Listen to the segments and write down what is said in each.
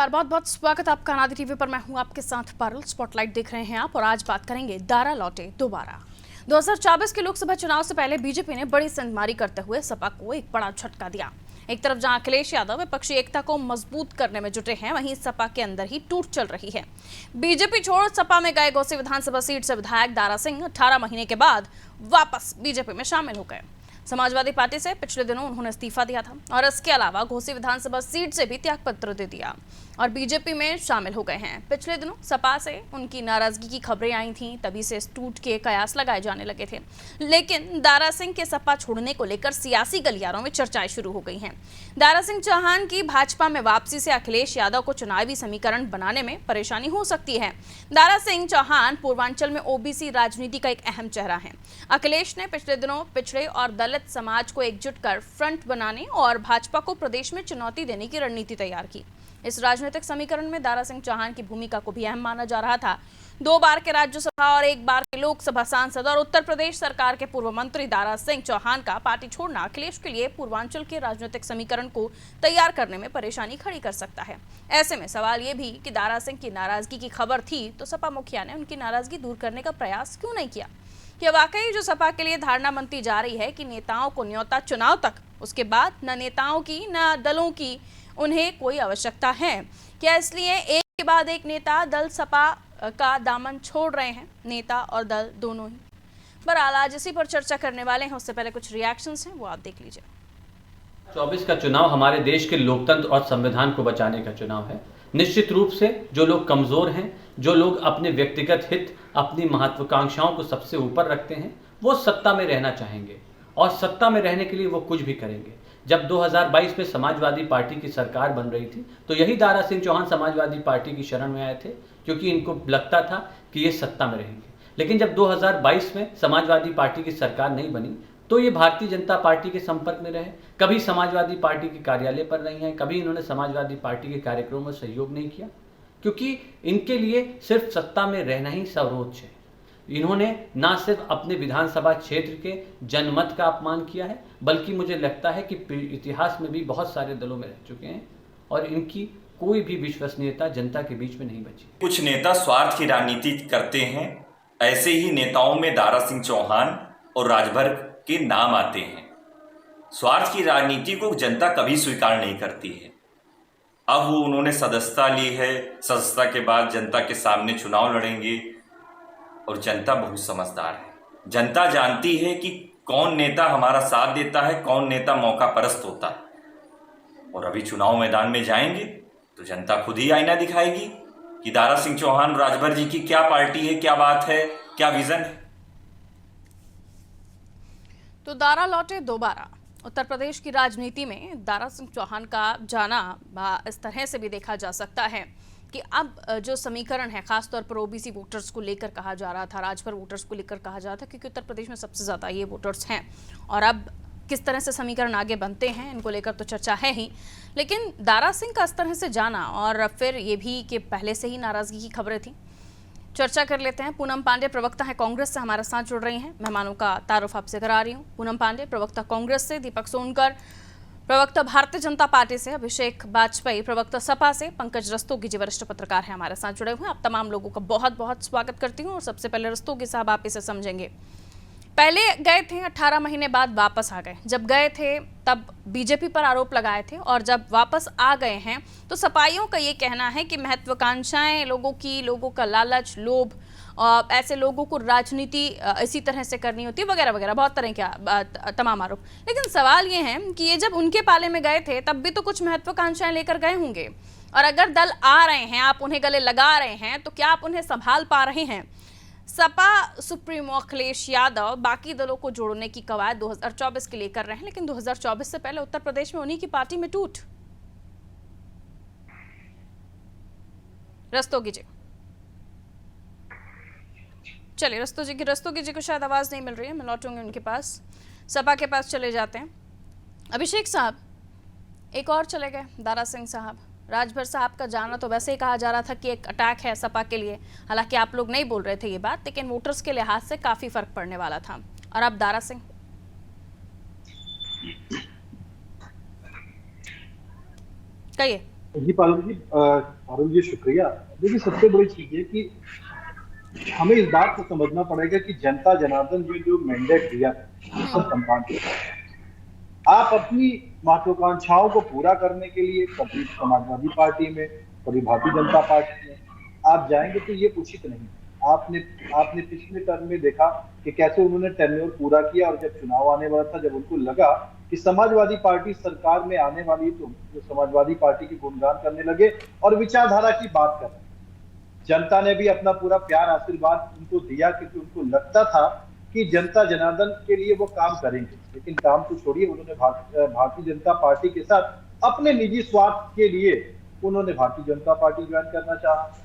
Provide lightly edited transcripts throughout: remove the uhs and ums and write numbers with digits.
नमस्कार, बहुत बहुत स्वागत आपका अनादि टीवी पर। मैं हूं आपके साथ पारुल। स्पॉटलाइट देख रहे हैं आप और आज बात करेंगे दारा लौटे दोबारा। 2024 के लोकसभा चुनाव से पहले बीजेपी ने बड़ी संगमारी करते हुए सपा को एक बड़ा झटका दिया। एक तरफ जहां अखिलेश यादव विपक्षी एकता को मजबूत करने में जुटे हैं, वहीं सपा के अंदर ही टूट चल रही है। बीजेपी छोड़ सपा में गए घोसी विधानसभा सीट से विधायक दारा सिंह 18 महीने के बाद वापस बीजेपी में शामिल हो गए। समाजवादी पार्टी से पिछले दिनों उन्होंने इस्तीफा दिया था और इसके अलावा घोसी विधानसभा सीट से भी त्यागपत्र दे दिया और बीजेपी में शामिल हो गए हैं। पिछले दिनों सपा से उनकी नाराजगी की खबरें आई थीं, तभी से टूट के कयास लगाए जाने लगे थे। लेकिन दारा सिंह के सपा छोड़ने को लेकर सियासी गलियारों में चर्चाएं शुरू हो गई हैं। दारा सिंह चौहान की भाजपा में वापसी से अखिलेश यादव को चुनावी समीकरण बनाने में परेशानी हो सकती है। दारा सिंह चौहान पूर्वांचल में ओबीसी राजनीति का एक अहम चेहरा है। अखिलेश ने पिछले दिनों पिछड़े और दलित समाज को एकजुट कर फ्रंट बनाने और भाजपा को प्रदेश में चुनौती देने की रणनीति तैयार की। इस राजनीतिक समीकरण में दारा सिंह चौहान की भूमिका को भी अहम माना जा रहा था। 2 बार के राज्यसभा और 1 बार के लोकसभा सांसद और उत्तर प्रदेश सरकार के पूर्व मंत्री दारा सिंह चौहान का पार्टी छोड़ना अखिलेश के लिए पूर्वांचल के राजनीतिक समीकरण को तैयार करने में परेशानी खड़ी कर सकता है। ऐसे में सवाल ये भी कि दारा सिंह की नाराजगी की खबर थी तो सपा मुखिया ने उनकी नाराजगी दूर करने का प्रयास क्यों नहीं किया। यह वाकई जो सपा के लिए धारणा बनती जा रही है कि नेताओं को न्योता चुनाव तक, उसके बाद न नेताओं की न दलों की उन्हें कोई आवश्यकता है। क्या इसलिए एक के बाद एक नेता दल सपा का दामन छोड़ रहे हैं, नेता और दल दोनों ही। बहरहाल आज इसी पर चर्चा करने वाले हैं। उससे पहले कुछ रिएक्शंस हैं, वो आप देख लीजिए। 24 का चुनाव हमारे देश के लोकतंत्र और संविधान को बचाने का चुनाव है। निश्चित रूप से जो लोग कमजोर हैं, जो लोग अपने व्यक्तिगत हित, अपनी महत्वाकांक्षाओं को सबसे ऊपर रखते हैं, वो सत्ता में रहना चाहेंगे और सत्ता में रहने के लिए वो कुछ भी करेंगे। जब 2022 में समाजवादी पार्टी की सरकार बन रही थी तो यही दारा सिंह चौहान समाजवादी पार्टी की शरण में आए थे, क्योंकि इनको लगता था कि ये सत्ता में रहेंगे। लेकिन जब 2022 में समाजवादी पार्टी की सरकार नहीं बनी तो ये भारतीय जनता पार्टी के संपर्क में रहे। कभी समाजवादी पार्टी के कार्यालय पर नहीं है, कभी इन्होंने समाजवादी पार्टी के कार्यक्रमों में सहयोग नहीं किया, क्योंकि इनके लिए सिर्फ सत्ता में रहना ही सर्वोच्च है। इन्होंने ना सिर्फ अपने विधानसभा क्षेत्र के जनमत का अपमान किया है, बल्कि मुझे लगता है कि इतिहास में भी बहुत सारे दलों में रह चुके हैं और इनकी कोई भी विश्वसनीयता जनता के बीच में नहीं बची। कुछ नेता स्वार्थ की राजनीति करते हैं, ऐसे ही नेताओं में दारा सिंह चौहान और राजभर के नाम आते हैं। स्वार्थ की राजनीति को जनता कभी स्वीकार नहीं करती है। अब वो उन्होंने सदस्यता ली है, सदस्यता के बाद जनता के सामने चुनाव लड़ेंगे और जनता बहुत समझदार है। जनता जानती है कि कौन नेता हमारा साथ देता है, कौन नेता मौका परस्त होता है। और अभी चुनाव मैदान में जाएंगे तो जनता खुद ही आईना दिखाएगी कि दारा सिंह चौहान राजभर जी की क्या पार्टी है, क्या बात है, क्या विजन है। तो दारा लौटे दोबारा। उत्तर प्रदेश की राजनीति में दारा सिंह चौहान का जाना इस तरह से भी देखा जा सकता है कि अब जो समीकरण है, खासतौर पर ओबीसी वोटर्स को लेकर कहा जा रहा था, राजभर वोटर्स को लेकर कहा जा रहा था, क्योंकि उत्तर प्रदेश में सबसे ज़्यादा ये वोटर्स हैं और अब किस तरह से समीकरण आगे बनते हैं इनको लेकर तो चर्चा है ही। लेकिन दारा सिंह का इस तरह से जाना और फिर ये भी कि पहले से ही नाराज़गी की खबरें थी। चर्चा कर लेते हैं। पूनम पांडे प्रवक्ता है कांग्रेस से, हमारे साथ जुड़ रही हैं। मेहमानों का तारुफ आपसे करा रही हूँ। पूनम पांडे प्रवक्ता कांग्रेस से, दीपक सोनकर प्रवक्ता भारतीय जनता पार्टी से, अभिषेक वाजपेयी प्रवक्ता सपा से, पंकज रस्तोगी जी वरिष्ठ पत्रकार हैं हमारे साथ जुड़े हुए हैं। आप तमाम लोगों का बहुत बहुत स्वागत करती हूँ। और सबसे पहले रस्तोगी साहब, आप इसे समझेंगे। पहले गए थे, 18 महीने बाद वापस आ गए। जब गए थे तब बीजेपी पर आरोप लगाए थे और जब वापस आ गए हैं तो सपाइयों का ये कहना है कि महत्वाकांक्षाएं लोगों का लालच, लोभ, ऐसे लोगों को राजनीति इसी तरह से करनी होती है वगैरह वगैरह, बहुत तरह के तमाम आरोप। लेकिन सवाल ये है कि ये जब उनके पाले में गए थे तब भी तो कुछ महत्वाकांक्षाएं लेकर गए होंगे, और अगर दल आ रहे हैं, आप उन्हें गले लगा रहे हैं, तो क्या आप उन्हें संभाल पा रहे हैं? सपा सुप्रीमो अखिलेश यादव बाकी दलों को जोड़ने की कवायद 2024 के लिए कर रहे हैं, लेकिन 2024 से पहले उत्तर प्रदेश में उन्हीं की पार्टी में टूट। रस्तोगी जी, चलिए रस्तोगी जी को शायद आवाज नहीं मिल रही है, मैं लौटूंगी उनके पास। सपा के पास चले जाते हैं। अभिषेक साहब, एक और चले गए दारा सिंह साहब। राजभर साहब का जाना तो वैसे ही कहा जा रहा था कि एक अटैक है सपा के लिए, हालांकि आप लोग नहीं बोल रहे थे ये बात, लेकिन वोटर्स के लिहाज से काफी फर्क पड़ने वाला था। और अब दारा सिंह, कहिए। जी पारुल जी शुक्रिया। देखिए, सबसे बड़ी चीज है कि हमें इस बात को समझना पड़ेगा कि जनता जनार्दन जो मैंडेट दिया हम्म। संतान को, आप अपनी महत्वाकांक्षाओं को पूरा करने के लिए कभी समाजवादी पार्टी में, कभी भारतीय जनता पार्टी में आप जाएंगे तो ये उचित नहीं। आपने आपने पिछले टर्म में देखा कि कैसे उन्होंने टेन्योर पूरा किया, और जब चुनाव आने वाला था, जब उनको लगा कि समाजवादी पार्टी सरकार में आने वाली है, तो समाजवादी पार्टी की गुणगान करने लगे और विचारधारा की बात कर रहे। जनता ने भी अपना पूरा प्यार आशीर्वाद उनको दिया, क्योंकि उनको लगता था कि जनता जनार्दन के लिए वो काम करेंगे। लेकिन काम को छोड़िए, उन्होंने भारतीय जनता पार्टी के साथ अपने निजी स्वार्थ के लिए उन्होंने भारतीय जनता पार्टी ज्वाइन करना चाहा।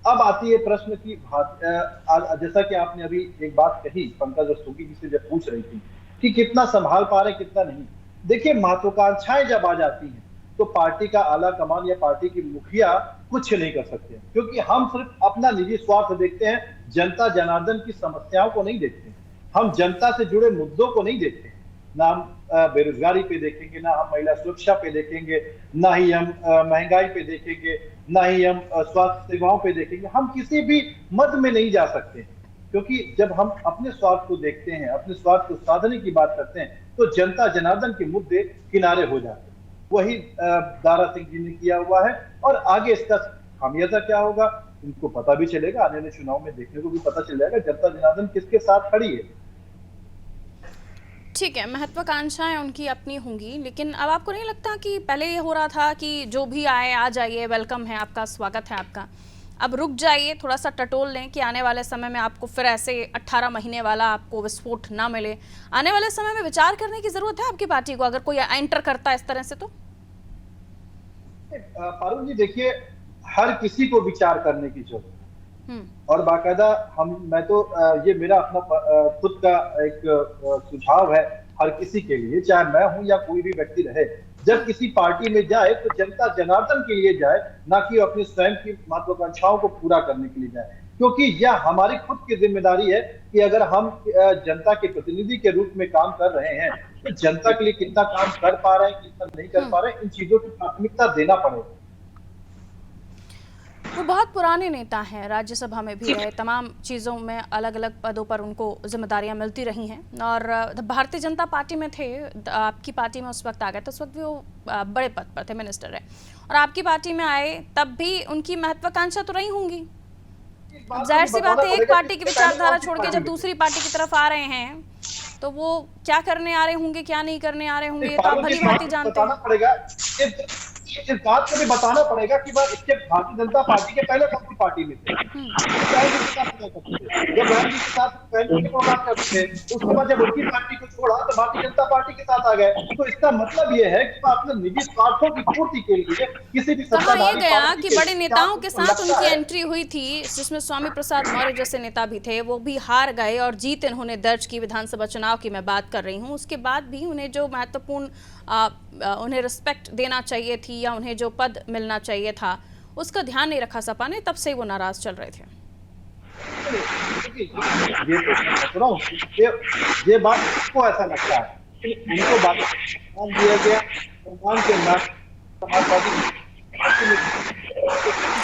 अब आती है प्रश्न की जैसा कि आपने अभी एक बात कही पंकज रस्तोगी जी से जब पूछ रही थी कि कितना संभाल पा रहे कितना नहीं। देखिए, महत्वाकांक्षाएं जब आ जाती हैं तो पार्टी का आला कमान या पार्टी की मुखिया कुछ नहीं कर सकते, क्योंकि हम सिर्फ अपना निजी स्वार्थ देखते हैं, जनता जनार्दन की समस्याओं को नहीं देखते। हम जनता से जुड़े मुद्दों को नहीं देखते। ना हम बेरोजगारी पे देखेंगे, ना हम महिला सुरक्षा पे देखेंगे, ना ही हम महंगाई पे देखेंगे, ना ही हम स्वास्थ्य सेवाओं पे देखेंगे। हम किसी भी मद में नहीं जा सकते, क्योंकि जब हम अपने स्वार्थ को देखते हैं, अपने स्वार्थ को साधने की बात करते हैं, तो जनता जनार्दन के मुद्दे किनारे हो जाते हैं। वही दारा सिंह जी ने किया हुआ है, और आगे इसका खामियाजा क्या होगा इनको पता भी चलेगा। आने वाले चुनाव में देखने को भी पता चल जाएगा जनता जनार्दन किसके साथ खड़ी है। ठीक है, महत्वाकांक्षाएं उनकी अपनी होंगी, लेकिन अब आपको नहीं लगता कि पहले ये हो रहा था कि जो भी आए आ जाइए, वेलकम है आपका, स्वागत है आपका, अब रुक जाइए, थोड़ा सा टटोल लें कि आने वाले समय में आपको फिर ऐसे 18 महीने वाला आपको विस्फोट ना मिले। आने वाले समय में विचार करने की जरूरत है आपकी पार्टी को, अगर कोई एंटर करता है इस तरह से तो। पारुल जी, देखिए, हर किसी को विचार करने की जरूरत है, और बाकायदा मैं तो ये मेरा अपना खुद का एक सुझाव है हर किसी के लिए, चाहे मैं हूं या कोई भी व्यक्ति रहे, जब किसी पार्टी में जाए तो जनता जनार्दन के लिए जाए, ना कि अपनी स्वयं की महत्वाकांक्षाओं को पूरा करने के लिए जाए। क्योंकि यह हमारी खुद की जिम्मेदारी है कि अगर हम जनता के प्रतिनिधि के रूप में काम कर रहे हैं, तो जनता के लिए कितना काम कर पा रहे हैं, कितना नहीं कर पा रहे हैं, इन चीजों की प्राथमिकता देना पड़ेगा। वो बहुत पुराने नेता हैं, राज्यसभा में भी रहे, तमाम चीज़ों में अलग अलग पदों पर उनको जिम्मेदारियां मिलती रही हैं, और भारतीय जनता पार्टी में थे, आपकी पार्टी में उस वक्त आ गए तो उस वक्त भी वो बड़े पद पर थे, मिनिस्टर है, और आपकी पार्टी में आए तब भी उनकी महत्वाकांक्षा तो रही होंगी। जाहिर सी बात है, एक पार्टी की विचारधारा छोड़ के जब दूसरी पार्टी की तरफ आ रहे हैं तो वो क्या करने आ रहे होंगे, क्या नहीं करने आ रहे होंगे, ये तो आप भली भांति जानते हैं। इस बात को भी बताना पड़ेगा कि वह इसके भारतीय जनता पार्टी के पहले कौन सी पार्टी में थे, जब बहन जी के साथ बात करते थे, उसके बाद जब उनकी पार्टी को छोड़ा तो भारतीय जनता पार्टी के साथ आ गए। तो इसका मतलब ये है कि वह अपने निजी स्वार्थों की पूर्ति के लिए किसी भी कहा यह गया कि बड़े नेताओं के साथ उनकी एंट्री हुई थी, जिसमें स्वामी प्रसाद मौर्य जैसे नेता भी थे, वो भी हार गए और जीत इन्होंने दर्ज की विधानसभा चुनाव की मैं बात कर रही हूँ। उसके बाद भी उन्हें जो महत्वपूर्ण उन्हें रिस्पेक्ट देना चाहिए थी या उन्हें जो पद मिलना चाहिए था, उसका ध्यान नहीं रखा सपा ने, तब से वो नाराज चल रहे थे। ये बात को ऐसा लगता है उनको बात दिया गया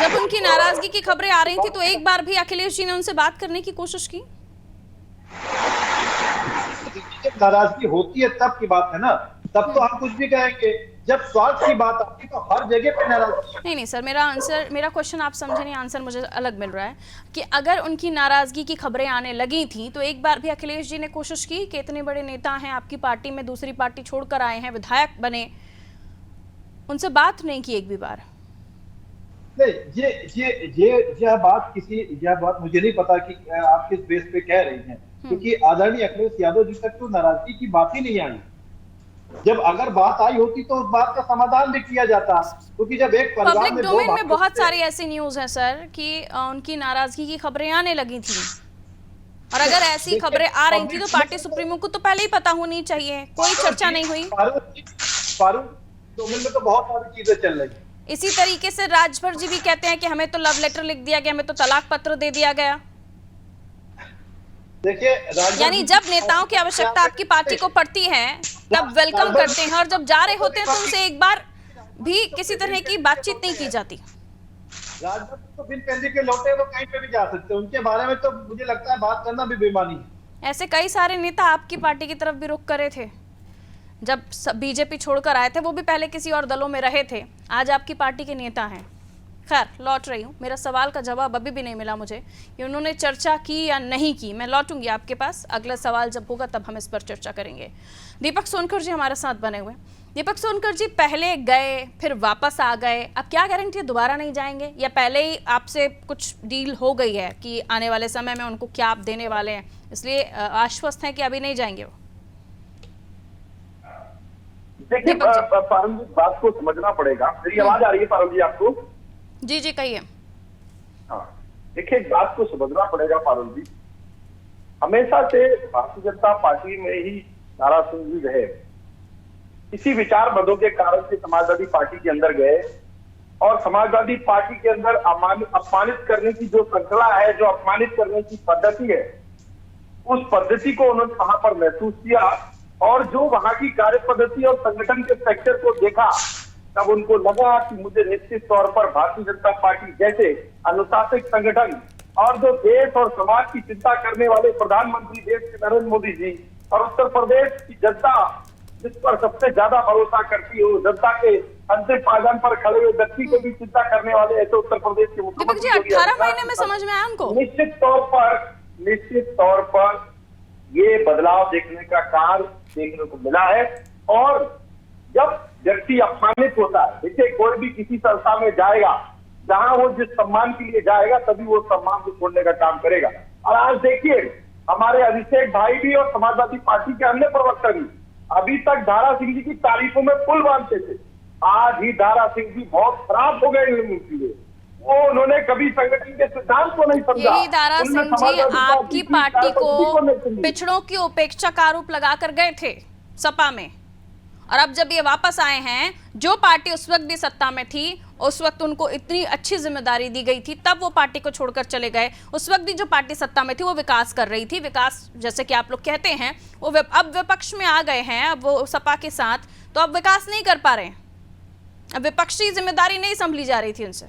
जब उनकी नाराजगी की खबरें आ रही थी तो एक बार भी अखिलेश जी ने उनसे बात करने की कोशिश की? नाराजगी होती है तब की बात है ना, तब तो हम कुछ भी कहेंगे। जब स्वार्थ की बात आती है तो हर जगह पे नाराजगी। नहीं सर, मेरा क्वेश्चन आप समझे नहीं, आंसर मुझे अलग मिल रहा है कि अगर उनकी नाराजगी की खबरें आने लगी थी तो एक बार भी अखिलेश जी ने कोशिश की कि इतने बड़े नेता हैं आपकी पार्टी में, दूसरी पार्टी छोड़कर आए हैं, विधायक बने, उनसे बात नहीं की एक भी बार? नहीं, यह बात मुझे नहीं पता कि आप किस बेस पे कह रही हैं, क्योंकि आदरणीय अखिलेश यादव जी तक तो नाराजगी की बात ही नहीं आई। जब अगर बात आई होती तो उस बात का समाधान भी किया जाता, क्योंकि जब एक पब्लिक डोमेन में बहुत सारी ऐसी न्यूज हैं सर कि उनकी नाराजगी की खबरें आने लगी थी, और अगर ऐसी खबरें आ रही थी तो पार्टी सुप्रीमो को तो पहले ही पता होनी चाहिए, कोई चर्चा नहीं हुई। फारूक डोमेन में तो बहुत सारी चीजें चल रही। इसी तरीके से राजभर जी भी कहते हैं कि हमें तो लव लेटर लिख दिया गया, हमें तो तलाक पत्र दे दिया गया। देखिए, यानी जब नेताओं की आवश्यकता आपकी पार्टी को पड़ती है तब वेलकम करते हैं, और जब जा रहे होते हैं तो उनसे एक बार भी किसी तरह की बातचीत नहीं की जाती। राजभर तो बिन पैसे के लौटे वो कहीं पे भी जा सकते हैं, उनके बारे में तो मुझे लगता है बात करना भी बेईमानी है। ऐसे कई सारे नेता आपकी पार्टी की तरफ भी रुख करे थे, जब बीजेपी छोड़कर आए थे वो भी पहले किसी और दलों में रहे थे, आज आपकी पार्टी के नेता हैं। खैर लौट रही हूँ, मेरा सवाल का जवाब अभी भी नहीं मिला मुझे कि उन्होंने चर्चा की या नहीं की। मैं लौटूंगी आपके पास, अगला सवाल जब होगा तब हम इस पर चर्चा करेंगे। दीपक सोनकर जी हमारे साथ बने हुए। दीपक सोनकर जी, पहले गए फिर वापस आ गए, अब क्या गारंटी है दोबारा नहीं जाएंगे, या पहले ही आपसे कुछ डील हो गई है कि आने वाले समय में उनको क्या आप देने वाले हैं, इसलिए आश्वस्त हैं कि अभी नहीं जाएंगे वो? देखिए पारुल जी, बात को समझना पड़ेगा। मेरी आवाज आ रही है पारुल जी आपको? जी जी कहिए। हाँ, देखिए बात को समझना पड़ेगा पारुल जी। हमेशा से भारतीय जनता पार्टी में ही दारा सिंह जी रहे। इसी विचार मदों के कारण से समाजवादी पार्टी के अंदर गए और समाजवादी पार्टी के अंदर अपमानित करने की जो श्रृंखला है, जो अपमानित करने की पद्धति है, उस पद्धति को उन्होंने वहां पर महसूस किया और जो वहां की कार्य पद्धति और संगठन के स्ट्रक्चर को देखा, तब उनको लगा कि मुझे निश्चित तौर पर भारतीय जनता पार्टी जैसे अनुशासित संगठन और जो देश और समाज की चिंता करने वाले प्रधानमंत्री देश के नरेंद्र मोदी जी और उत्तर प्रदेश की जनता जिस पर सबसे ज्यादा भरोसा करती हो, जनता के अंतिम पायदान पर खड़े हुए व्यक्ति को भी चिंता करने वाले ऐसे उत्तर प्रदेश के मुख्यमंत्री 18 महीने में समझ में आया उनको? निश्चित तौर पर ये बदलाव देखने का कार्य देखने को मिला है। और जब व्यक्ति अपमानित होता है, देखिए कोई भी किसी संस्था में जाएगा, जहां वो जिस सम्मान के लिए जाएगा तभी वो सम्मान को छोड़ने का काम करेगा। और आज देखिए हमारे अभिषेक भाई भी और समाजवादी पार्टी के अन्य प्रवक्ता भी अभी तक दारा सिंह जी की तारीफों में पुल बांधते थे, आज ही दारा सिंह जी बहुत खराब हो गए उनके लिए। वो उन्होंने कभी संगठन के सिद्धांत को नहीं समझा। यही दारा सिंह जी आपकी पार्टी को पिछड़ों की उपेक्षा का आरोप लगाकर गए थे सपा में, और अब जब ये वापस आए हैं, जो पार्टी उस वक्त भी सत्ता में थी, उस वक्त उनको इतनी अच्छी जिम्मेदारी दी गई थी, तब वो पार्टी को छोड़कर चले गए। उस वक्त भी जो पार्टी सत्ता में थी वो विकास कर रही थी, विकास जैसे कि आप लोग कहते हैं, वो अब विपक्ष में आ गए हैं, अब वो सपा के साथ, तो अब विकास नहीं कर पा रहे हैं, अब विपक्षी जिम्मेदारी नहीं संभली जा रही थी उनसे।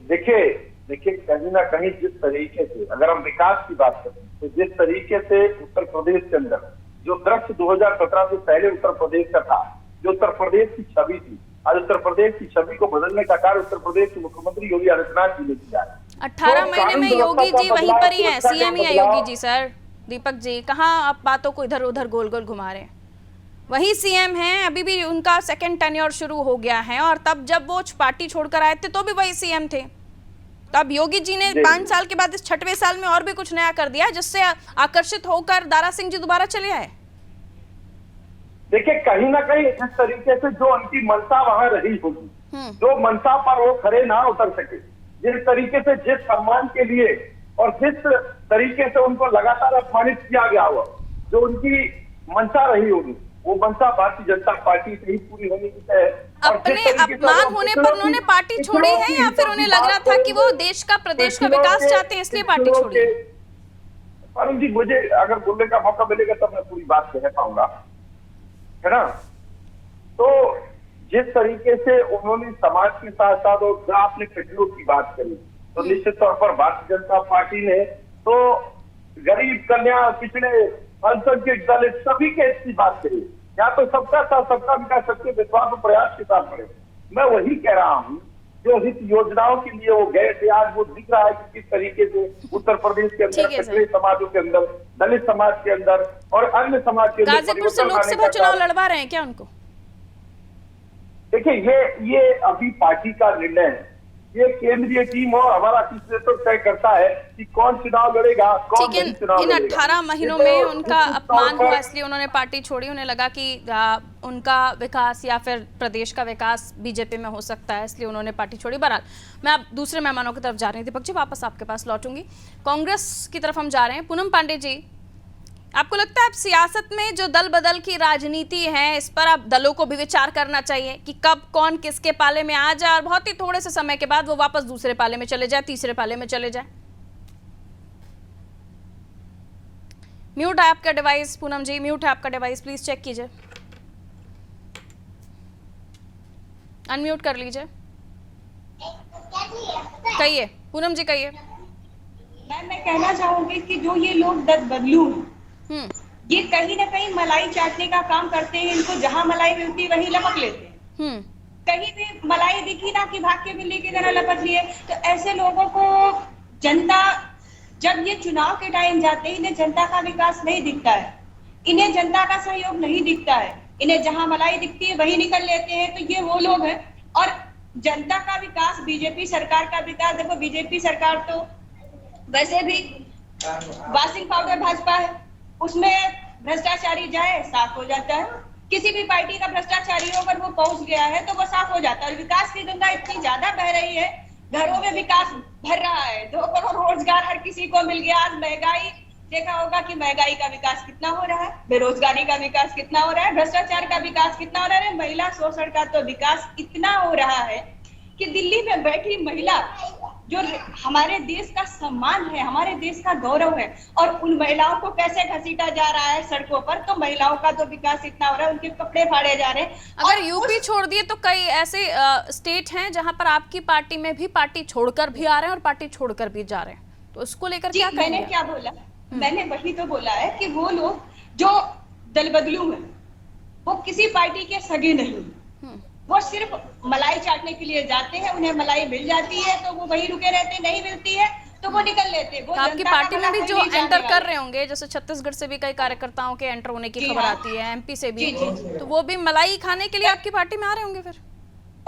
देखिए कहीं ना कहीं जिस तरीके से, अगर हम विकास की बात करें तो जिस तरीके से उत्तर प्रदेश के अंदर जो दृश्य 2017 से पहले उत्तर प्रदेश का था, जो उत्तर प्रदेश की छवि थी, आज उत्तर प्रदेश की छवि को बदलने का कार्य उत्तर प्रदेश के मुख्यमंत्री योगी आदित्यनाथ जी ने किया है। 18 महीने में योगी जी वहीं पर ही है, सीएम ही है योगी जी। सर दीपक जी, कहाँ आप बातों को इधर उधर गोल गोल घुमा रहे हैं? वही सीएम हैं, अभी भी उनका सेकंड टेन्योर शुरू हो गया है, और तब जब वो पार्टी छोड़कर आए थे तो भी वही सीएम थे। तो अब योगी जी ने 5 साल के बाद इस 6वें साल में और भी कुछ नया कर दिया, जिससे आकर्षित होकर दारा सिंह जी दोबारा चले आए। देखिए कहीं ना कहीं इस तरीके से जो उनकी मंशा वहां रही होगी, जो मंशा पर वो खड़े ना उतर सके, जिस तरीके से, जिस सम्मान के लिए और जिस तरीके से उनको लगातार अपमानित किया गया हुआ, जो उनकी मंशा रही होगी, वो मंशा भारतीय जनता पार्टी से ही पूरी होने की है। अपने अपमान होने पर उन्होंने पार्टी छोड़ी है, या फिर उन्हें लग रहा था कि वो देश का, प्रदेश का विकास चाहते हैं इसलिए पार्टी छोड़ी है? अरुण जी, मुझे अगर बोलने का मौका मिलेगा तब मैं पूरी बात कह पाऊंगा, है ना। तो जिस तरीके से उन्होंने समाज के साथ साथ, और आपने पिछड़ों की बात करी, तो निश्चित तौर पर भारतीय जनता पार्टी ने तो गरीब, कन्या, पिछड़े, अल्पसंख्यक, दलित सभी के इसकी बात करी। या तो सबका साथ, सबका विकास, सबके विश्वास और प्रयास के साथ बढ़े। मैं वही कह रहा हूँ, जो हित योजनाओं के लिए वो गए थे, आज वो दिख रहा है कि किस तरीके से उत्तर प्रदेश के अंदर, पिछड़े समाजों के अंदर, दलित समाज के अंदर और अन्य समाज के अंदर गाजीपुर से लोकसभा चुनाव लड़वा रहे हैं क्या उनको? देखिए ये अभी पार्टी का निर्णय है, ये केंद्रीय टीम और हमारा नेतृत्व तय करता है कि कौन चुनाव लड़ेगा, कौन नहीं चुनाव लड़ेगा। इन 18 महीनों में उनका अपमान हुआ, इसलिए उन्होंने पार्टी छोड़ी। उन्हें लगा कि उनका विकास या फिर प्रदेश का विकास बीजेपी में हो सकता है, इसलिए उन्होंने पार्टी छोड़ी। बहरहाल मैं अब दूसरे मेहमानों की तरफ जा रही हूँ। दीपक जी, वापस आपके पास लौटूंगी। कांग्रेस की तरफ हम जा रहे हैं। पूनम पांडे जी, आपको लगता है अब सियासत में जो दल बदल की राजनीति है, इस पर अब दलों को भी विचार करना चाहिए कि कब कौन किसके पाले में आ जाए, और बहुत ही थोड़े से समय के बाद वो वापस दूसरे पाले में चले जाए, तीसरे पाले में चले जाए? म्यूट है आपका डिवाइस। पूनम जी, म्यूट है आपका डिवाइस, प्लीज चेक कीजिए। अनम्यूट कर लीजिए, कहिए पूनम जी कहिए। मैं कहना चाहूंगी कि जो ये लोग दस बदलू हैं, हम्म ये कहीं ना कहीं मलाई चाटने का काम करते हैं। इनको जहां मलाई मिलती है वहीं लपक लेते हैं। हम्म कहीं भी मलाई दिखी ना कि भाग के बिल्ली की तरह लपक लिए। तो ऐसे लोगों को जनता, जब ये चुनाव के टाइम जाते हैं, इन्हें जनता का विकास नहीं दिखता है, इन्हें जनता का सहयोग नहीं दिखता है, इन्हें जहां मलाई दिखती है वहीं निकल लेते हैं। तो ये वो लोग हैं। और जनता का विकास, बीजेपी सरकार का विकास, देखो बीजेपी सरकार तो वैसे भी वाशिंग पाउडर भाजपा है, उसमें भ्रष्टाचारी जाए साफ हो जाता है। किसी भी पार्टी का भ्रष्टाचारी अगर वो पहुंच गया है तो वो साफ हो जाता है। और विकास की गंगा इतनी ज्यादा बह रही है, घरों में विकास भर रहा है, 2 करोड़ रोजगार हर किसी को मिल गया। आज महंगाई देखा होगा कि महंगाई का विकास कितना हो रहा है, बेरोजगारी का विकास कितना हो रहा है, भ्रष्टाचार का विकास कितना हो रहा है, महिला शोषण का तो विकास इतना हो रहा है कि दिल्ली में बैठी महिला जो हमारे देश का सम्मान है, हमारे देश का गौरव है, और उन महिलाओं को कैसे घसीटा जा रहा है सड़कों पर। तो महिलाओं का तो विकास इतना हो रहा है, उनके कपड़े फाड़े जा रहे हैं। अगर यूपी छोड़ दिए तो कई ऐसे स्टेट हैं जहां पर आपकी पार्टी में भी पार्टी छोड़कर भी आ रहे हैं और पार्टी छोड़कर भी जा रहे हैं, तो उसको लेकर क्या कहेंगे? मैंने क्या बोला? मैंने वही तो बोला है कि वो लोग जो दल बदलू हैं वो किसी पार्टी के सगे नहीं, वो सिर्फ मलाई चाटने के लिए जाते हैं। उन्हें मलाई मिल जाती है तो वो वहीं रुके रहते, नहीं मिलती है तो वो निकल लेते हैं। वो आपकी पार्टी में भी जो एंटर कर रहे होंगे, जैसे छत्तीसगढ़ से भी कई कार्यकर्ताओं के एंटर होने की खबर आती है, एमपी से भी, तो वो भी मलाई खाने के लिए आपकी पार्टी में आ रहे होंगे फिर?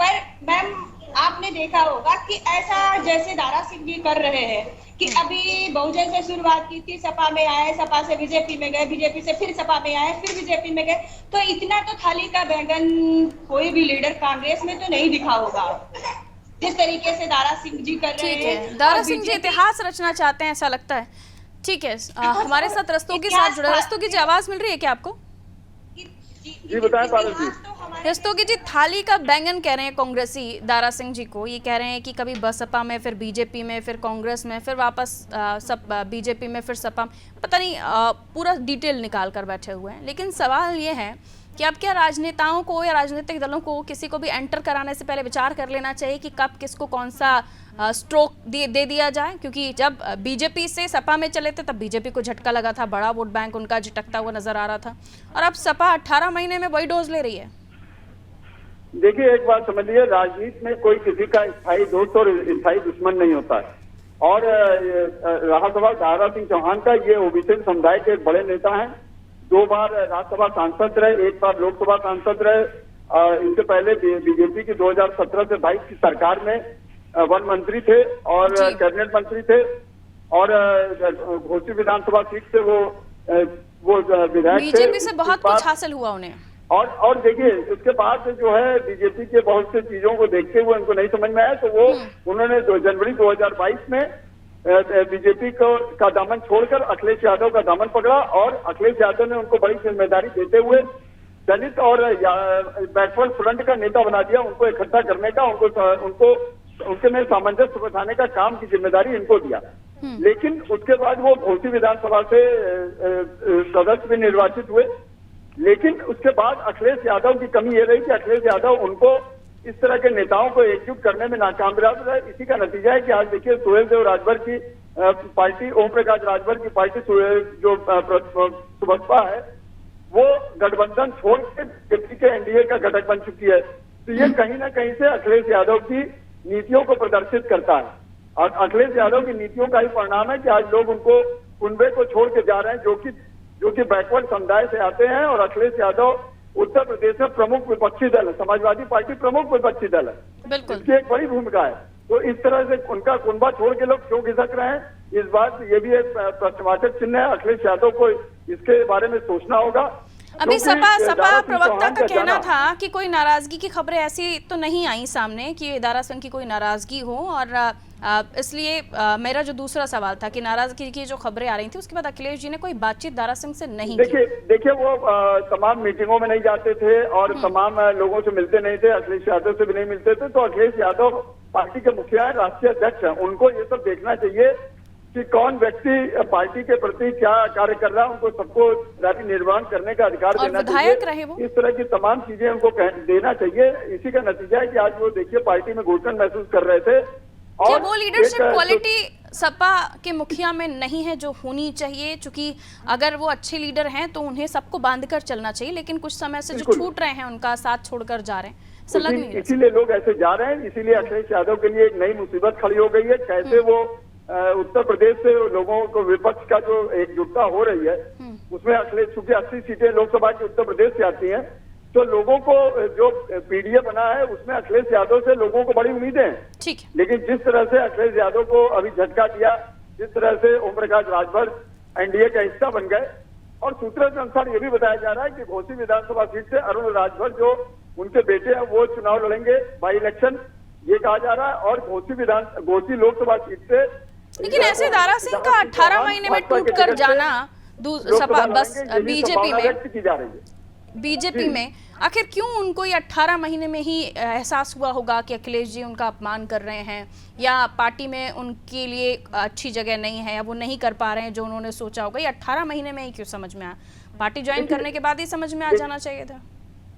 पर मैम आपने देखा होगा कि ऐसा जैसे दारा सिंह जी कर रहे हैं कि अभी बहुजन से शुरुआत की थी, सपा में आए, सपा से बीजेपी में गए, बीजेपी से फिर सपा में आए, फिर बीजेपी में गए। तो इतना तो थाली का बैंगन कोई भी लीडर कांग्रेस में तो नहीं दिखा होगा जिस तरीके से दारा सिंह जी कर रहे हैं। दारा सिंह जी इतिहास रचना चाहते हैं ऐसा लगता है। ठीक है, हमारे साथ रस्तोगी साहब जुड़े। रस्तोगी जी आवाज मिल रही है क्या आपको? जी बताएं पारुल जी। रस्तोगी जी, थाली का बैंगन कह रहे हैं कांग्रेसी दारा सिंह जी को। ये कह रहे हैं कि कभी बसपा में, फिर बीजेपी में, फिर कांग्रेस में, फिर वापस सब बीजेपी में, फिर सपा, पता नहीं पूरा डिटेल निकाल कर बैठे हुए हैं। लेकिन सवाल ये है कि अब क्या राजनेताओं को या राजनीतिक दलों को किसी को भी एंटर कराने से पहले विचार कर लेना चाहिए कि कब किसको कौन सा स्ट्रोक दे दिया जाए? क्योंकि जब बीजेपी से सपा में चले थे तब बीजेपी को झटका लगा था, बड़ा वोट बैंक उनका झटकता हुआ नजर आ रहा था, और अब सपा 18 महीने में वही डोज ले रही है। देखिए एक बात समझिए, राजनीति में कोई किसी का स्थायी दोस्त और स्थायी दुश्मन नहीं होता है। और रहा सवाल दारा सिंह चौहान का, ये ओबीसी समुदाय के एक बड़े नेता हैं, 2 बार राज्यसभा सांसद रहे, 1 बार लोकसभा सांसद रहे। इससे पहले बीजेपी की 2017 से 22 की सरकार में वन मंत्री थे और कैबिनेट मंत्री थे, और घोसी विधानसभा सीट से वो विधायक थे। बीजेपी से बहुत कुछ हासिल हुआ उन्हें। और देखिए उसके बाद जो है बीजेपी के बहुत से चीजों को देखते हुए उनको नहीं समझ में आया, तो वो उन्होंने जनवरी 2022 में बीजेपी का दामन छोड़कर अखिलेश यादव का दामन पकड़ा, और अखिलेश यादव ने उनको बड़ी जिम्मेदारी देते हुए दलित और बैकवर्ड फ्रंट का नेता बना दिया। उनको इकट्ठा करने का, उनको उनके में सामंजस्य बैठाने का काम की जिम्मेदारी इनको दिया। लेकिन उसके बाद वो घोसी विधानसभा से सदस्य भी निर्वाचित हुए। लेकिन उसके बाद अखिलेश यादव की कमी ये रही कि अखिलेश यादव उनको इस तरह के नेताओं को एकजुट करने में नाकाम रहा। इसी का नतीजा है कि आज देखिए सुहेल देव राजभर की पार्टी, ओम प्रकाश राजभर की पार्टी जो सुबसपा है, वो गठबंधन छोड़ के एनडीए का घटक बन चुकी है। तो ये कहीं ना कहीं से अखिलेश यादव की नीतियों को प्रदर्शित करता है, और अखिलेश यादव की नीतियों का ही परिणाम है कि आज लोग उनको कुनबे को छोड़ के जा रहे हैं, जो कि बैकवर्ड समुदाय से आते हैं। और अखिलेश यादव उत्तर प्रदेश में प्रमुख विपक्षी दल है, समाजवादी पार्टी प्रमुख विपक्षी दल है, इसकी एक बड़ी भूमिका है। तो इस तरह से उनका कुनबा छोड़ के लोग क्यों खिसक रहे हैं, इस बात ये भी एक प्रश्नवाचक चिन्ह है। अखिलेश यादव को इसके बारे में सोचना होगा। अभी सपा प्रवक्ता का कहना था कि कोई नाराजगी की खबरें ऐसी तो नहीं आई सामने कि दारा सिंह की कोई नाराजगी हो, और इसलिए मेरा जो दूसरा सवाल था कि नाराजगी की जो खबरें आ रही थी उसके बाद अखिलेश जी ने कोई बातचीत दारा सिंह से नहीं की। देखिए वो तमाम मीटिंगों में नहीं जाते थे और तमाम लोगों से मिलते नहीं थे, अखिलेश यादव से भी नहीं मिलते थे। तो अखिलेश यादव पार्टी के मुखिया है, राष्ट्रीय अध्यक्ष है, उनको ये सब देखना चाहिए कि कौन व्यक्ति पार्टी के प्रति क्या कार्य कर रहा है, उनको सबको राजनीति निर्माण करने का अधिकार और देना विधायक चाहिए। रहे वो। इस तरह की तमाम चीजें उनको देना चाहिए। इसी का नतीजा है कि आज वो देखिए पार्टी में घुटन महसूस कर रहे थे। क्या वो लीडरशिप एक क्वालिटी सपा के मुखिया में नहीं है जो होनी चाहिए? क्योंकि अगर वो अच्छे लीडर हैं तो उन्हें सबको बांध कर चलना चाहिए, लेकिन कुछ समय से जो बिल्कुल। छूट रहे हैं उनका साथ छोड़कर जा रहे हैं, ऐसा लग नहीं रहा। इसीलिए लोग ऐसे जा रहे हैं। इसीलिए अखिलेश यादव के लिए एक नई मुसीबत खड़ी हो गई है। कैसे वो उत्तर प्रदेश से लोगों को विपक्ष का जो एकजुटता हो रही है उसमें अखिलेश, चूंकि 80 सीटें लोकसभा की उत्तर प्रदेश से आती हैं, तो लोगों को जो पीडीए बना है उसमें अखिलेश यादव से लोगों को बड़ी उम्मीदें हैं। ठीक है। लेकिन जिस तरह से अखिलेश यादव को अभी झटका दिया, जिस तरह से ओम प्रकाश राजभर एनडीए का हिस्सा बन गए, और सूत्रों के अनुसार ये भी बताया जा रहा है कि घोसी विधानसभा सीट से अरुण राजभर जो उनके बेटे हैं वो चुनाव लड़ेंगे, बाई इलेक्शन, ये कहा जा रहा है। और घोसी लोकसभा सीट से, लेकिन ऐसे दारा सिंह का 18 महीने में टूट कर जाना सपा बस बीजेपी में, की जा रही है बीजेपी में आखिर क्यों उनको ये 18 महीने में ही एहसास हुआ होगा कि अखिलेश जी उनका अपमान कर रहे हैं, या पार्टी में उनके लिए अच्छी जगह नहीं है, या वो नहीं कर पा रहे हैं जो उन्होंने सोचा होगा? ये 18 महीने में ही क्यों समझ में आया? पार्टी ज्वाइन करने के बाद ही समझ में आ जाना चाहिए था।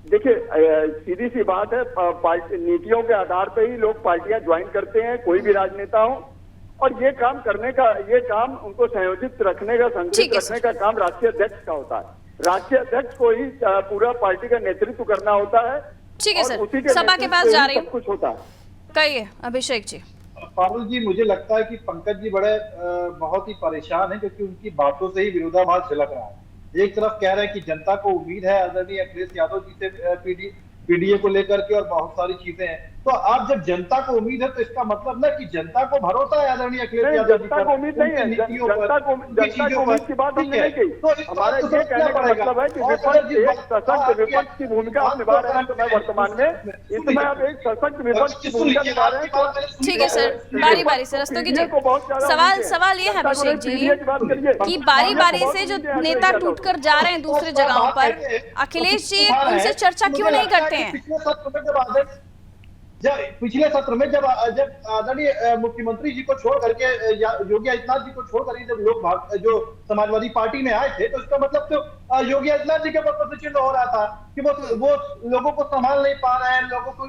देखिए, सीधी सी बात है, नीतियों के आधार पर ही लोग पार्टियां ज्वाइन करते हैं, कोई भी राजनेता हो। और ये काम करने का, ये काम उनको संयोजित रखने का, संगठित रखने का काम राष्ट्रीय अध्यक्ष का होता है। राष्ट्रीय अध्यक्ष को ही पूरा पार्टी का नेतृत्व करना होता है। ठीक है सर, सभा के पास जा रही हूँ, कुछ होता है। कहिए अभिषेक जी। पारुल जी, मुझे लगता है कि पंकज जी बड़े बहुत ही परेशान हैं, क्योंकि उनकी बातों से ही विरोधाभास झलक रहा है। एक तरफ कह रहे हैं कि जनता को उम्मीद है आदरणीय अखिलेश यादव जी से पीडीए को लेकर के, और बहुत सारी चीजें हैं। तो आप जब जनता को उम्मीद है तो इसका मतलब ना कि जनता को भरोसा है आदरणीय अखिलेश यादव जी जनता को उम्मीद नहीं है, जनता को उम्मीद की बात हमने नहीं कही। हमारा ये कहने का मतलब है कि विपक्ष एक सशक्त विपक्ष की भूमिका आप निभा रहे हैं। तो मैं वर्तमान में इसमें आप एक सशक्त विपक्ष की भूमिका निभा रहे हैं। ठीक है सर, बारी बारी से रस्तों कीजिए। सवाल ये है अभिषेक जी कि बारी बारी से जो नेता टूटकर जा रहे हैं दूसरे जगहों पर, अखिलेश जी उनसे चर्चा क्यों नहीं करते हैं? पिछले सत्र में जब आदरणीय मुख्यमंत्री जी को छोड़ करके, योगी आदित्यनाथ जी को छोड़ करके जब लोग जो समाजवादी पार्टी में आए थे, तो इसका मतलब तो योगी आदित्यनाथ जी के ऊपर तो चिन्ह हो रहा था कि वो लोगों को संभाल नहीं पा रहे हैं, लोगों को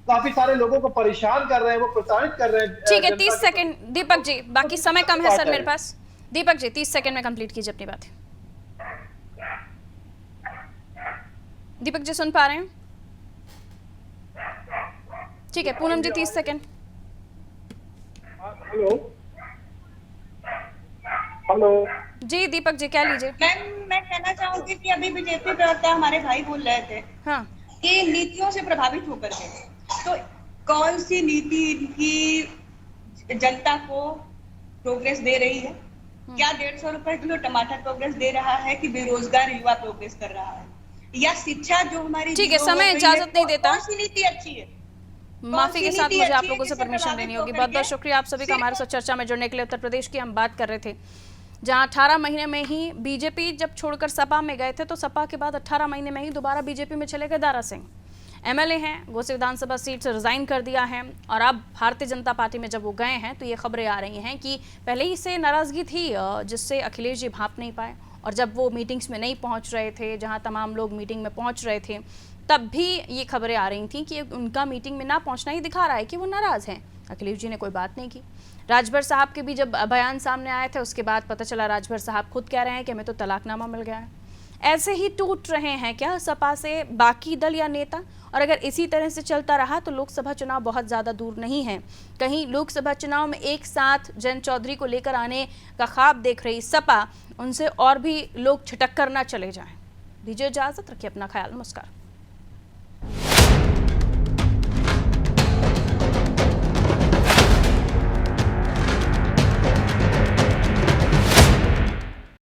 काफी सारे लोगों को परेशान कर रहे हैं, वो प्रताड़ित कर रहे हैं। ठीक है, 30 सेकंड दीपक जी, बाकी समय कम है सर मेरे पास। दीपक जी 30 सेकंड में कंप्लीट कीजिए अपनी बात। दीपक जी सुन पा रहे हैं? ठीक है, पूनम जी 30 सेकंड। हेलो हेलो जी दीपक जी क्या लीजिए। मैम, मैं कहना चाहूंगी कि अभी बीजेपी प्रवक्ता हमारे भाई बोल रहे थे हाँ, कि नीतियों से प्रभावित होकर के, तो कौन सी नीति इनकी जनता को प्रोग्रेस दे रही है? क्या 150 रुपए किलो टमाटर प्रोग्रेस दे रहा है कि बेरोजगार युवा प्रोग्रेस कर रहा है, या शिक्षा जो हमारी? ठीक है, समय इजाजत नहीं देता। कौन सी नीति अच्छी है? माफी के साथ मुझे आप लोगों से परमिशन लेनी होगी। बहुत बहुत शुक्रिया आप सभी का हमारे साथ चर्चा में जुड़ने के लिए। उत्तर प्रदेश की हम बात कर रहे थे, जहां 18 महीने में ही बीजेपी जब छोड़कर सपा में गए थे, तो सपा के बाद 18 महीने में ही दोबारा बीजेपी में चले गए दारा सिंह। एमएलए हैं, घोसी विधानसभा सीट से रिजाइन कर दिया है, और अब भारतीय जनता पार्टी में जब वो गए हैं तो ये खबरें आ रही हैं कि पहले ही से नाराजगी थी जिससे अखिलेश जी भांप नहीं पाए, और जब वो मीटिंग्स में नहीं पहुंच रहे थे, जहां तमाम लोग मीटिंग में पहुंच रहे थे, तब भी ये खबरें आ रही थी कि उनका मीटिंग में ना पहुंचना ही दिखा रहा है कि वो नाराज हैं। अखिलेश जी ने कोई बात नहीं की। राजभर साहब के भी जब बयान सामने आए थे, उसके बाद पता चला राजभर साहब खुद कह रहे हैं कि हमें तो तलाकनामा मिल गया है। ऐसे ही टूट रहे हैं क्या सपा से बाकी दल या नेता? और अगर इसी तरह से चलता रहा तो लोकसभा चुनाव बहुत ज़्यादा दूर नहीं है। कहीं लोकसभा चुनाव में एक साथ जयंत चौधरी को लेकर आने का ख्वाब देख रही सपा, उनसे और भी लोग छिटक कर ना चले जाएं। दीजिए इजाजत, रखिए अपना ख्याल, नमस्कार।